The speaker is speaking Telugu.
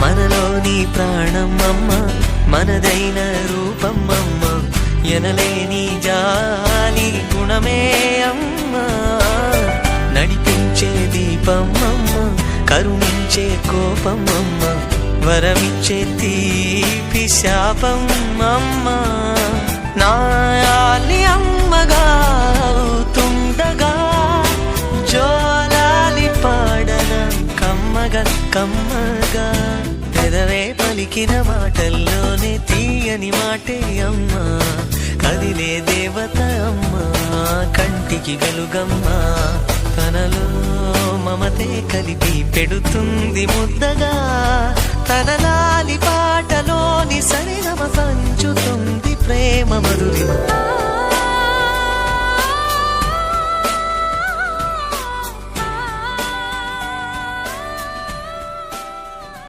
మనలోని ప్రాణం అమ్మ, మనదైన రూపం అమ్మ, ఎనలేని జాలి గుణమే అమ్మ. నడిపించే దీపం అమ్మ, కరుణించే కోపం అమ్మ, వరమిచ్చే తీపి శాపం అమ్మ. నాయాలి అమ్మగా అవుతుండగా జోలాలి పాడన కమ్మగా కమ్మగా. పెదవే పలికిన మాటల్లోనే తీయని మాటే అమ్మా, కదిలే దేవత అమ్మా, కంటికి వెలుగమ్మా. తనలో మమతే కలిపి పెడుతుంది ముద్దగా, తన లాలి పాటలోని సరిగమ పంచుతుంది ప్రేమ మధురిమ.